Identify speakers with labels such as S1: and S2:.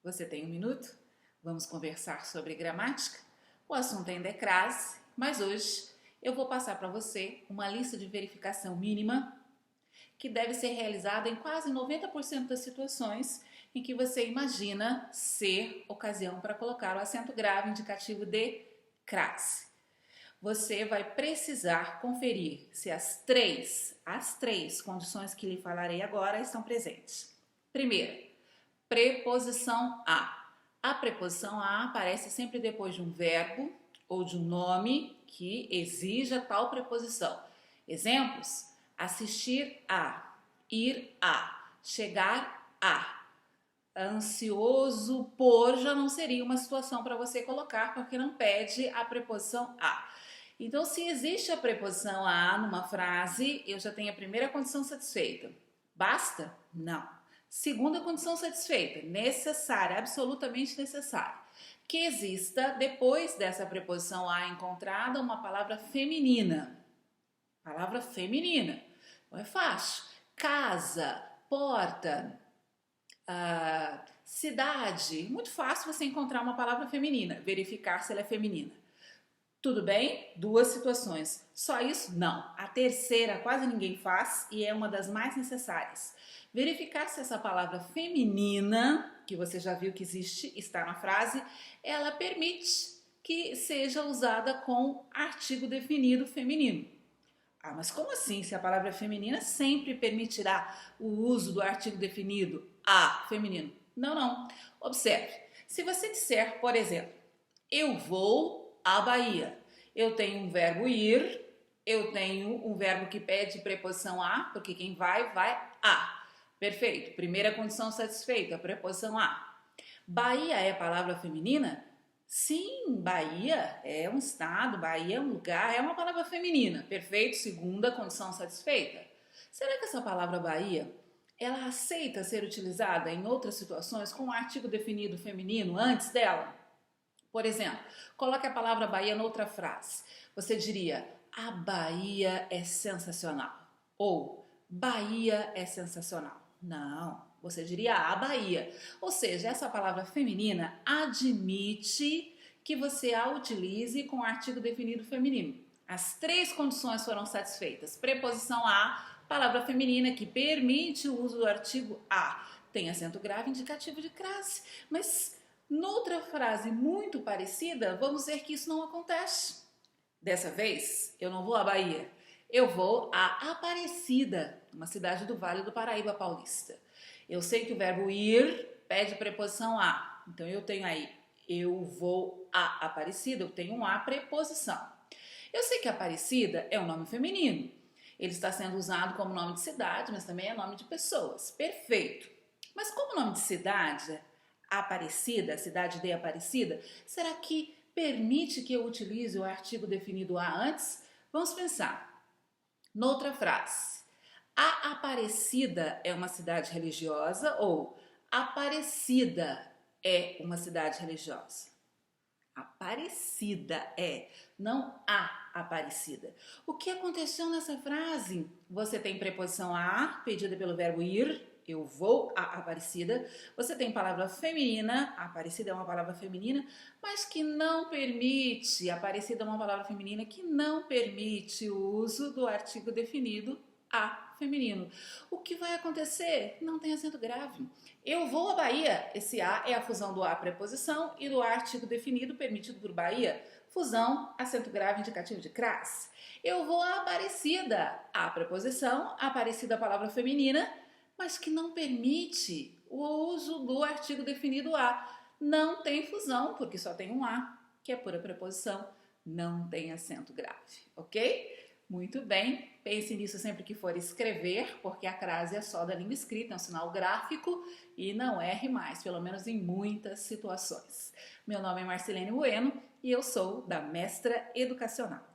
S1: Você tem um minuto? Vamos conversar sobre gramática? O assunto ainda é crase, mas hoje eu vou passar para você uma lista de verificação mínima que deve ser realizada em quase 90% das situações em que você imagina ser ocasião para colocar o acento grave indicativo de crase. Você vai precisar conferir se as três condições que lhe falarei agora estão presentes. Primeiro, preposição a. A preposição a aparece sempre depois de um verbo ou de um nome que exija tal preposição. Exemplos: assistir a, ir a, chegar a. Ansioso por já não seria uma situação para você colocar, porque não pede a preposição a. Então, se existe a preposição a numa frase, eu já tenho a primeira condição satisfeita. Basta? Não. Segunda condição satisfeita, necessária, absolutamente necessária. Que exista, depois dessa preposição a encontrada, uma palavra feminina. Palavra feminina. Não é fácil. Casa, porta, cidade. Muito fácil você encontrar uma palavra feminina, verificar se ela é feminina. Tudo bem? Duas situações. Só isso? Não. A terceira quase ninguém faz e é uma das mais necessárias. Verificar se essa palavra feminina, que você já viu que existe, está na frase, ela permite que seja usada com artigo definido feminino. Ah, mas como assim? Se a palavra é feminina, sempre permitirá o uso do artigo definido a feminino? Não, não. Observe. Se você disser, por exemplo, eu vou à Bahia. Eu tenho um verbo ir, eu tenho um verbo que pede preposição a, porque quem vai, vai a. Perfeito. Primeira condição satisfeita, preposição a. Bahia é palavra feminina? Sim, Bahia é um estado, Bahia é um lugar, é uma palavra feminina. Perfeito. Segunda condição satisfeita. Será que essa palavra Bahia, ela aceita ser utilizada em outras situações com um artigo definido feminino antes dela? Por exemplo, coloque a palavra Bahia noutra frase. Você diria, a Bahia é sensacional. Ou, Bahia é sensacional. Não, você diria a Bahia. Ou seja, essa palavra feminina admite que você a utilize com o artigo definido feminino. As três condições foram satisfeitas. Preposição a, palavra feminina que permite o uso do artigo a. Tem acento grave indicativo de crase, mas noutra frase muito parecida, vamos ver que isso não acontece. Dessa vez, eu não vou à Bahia, eu vou a Aparecida, uma cidade do Vale do Paraíba Paulista. Eu sei que o verbo ir pede preposição a, então eu tenho aí, eu vou a Aparecida, eu tenho um a preposição. Eu sei que Aparecida é um nome feminino, ele está sendo usado como nome de cidade, mas também é nome de pessoas. Perfeito. Mas como nome de cidade, Aparecida, cidade de Aparecida, será que permite que eu utilize o artigo definido a antes? Vamos pensar. Noutra frase, a Aparecida é uma cidade religiosa ou Aparecida é uma cidade religiosa? Aparecida é, não a Aparecida. O que aconteceu nessa frase? Você tem preposição a, pedida pelo verbo ir, eu vou a Aparecida. Você tem palavra feminina, Aparecida é uma palavra feminina, mas que não permite, Aparecida é uma palavra feminina que não permite o uso do artigo definido a feminino. O que vai acontecer? Não tem acento grave. Eu vou à Bahia, esse a é a fusão do a preposição e do artigo definido permitido por Bahia. Fusão, acento grave indicativo de crase. Eu vou à Aparecida, a preposição, Aparecida a palavra feminina, mas que não permite o uso do artigo definido a. Não tem fusão, porque só tem um a, que é pura preposição, não tem acento grave, ok? Muito bem, pense nisso sempre que for escrever, porque a crase é só da língua escrita, é um sinal gráfico e não erre mais, pelo menos em muitas situações. Meu nome é Marcelene Bueno e eu sou da Mestra Educacional.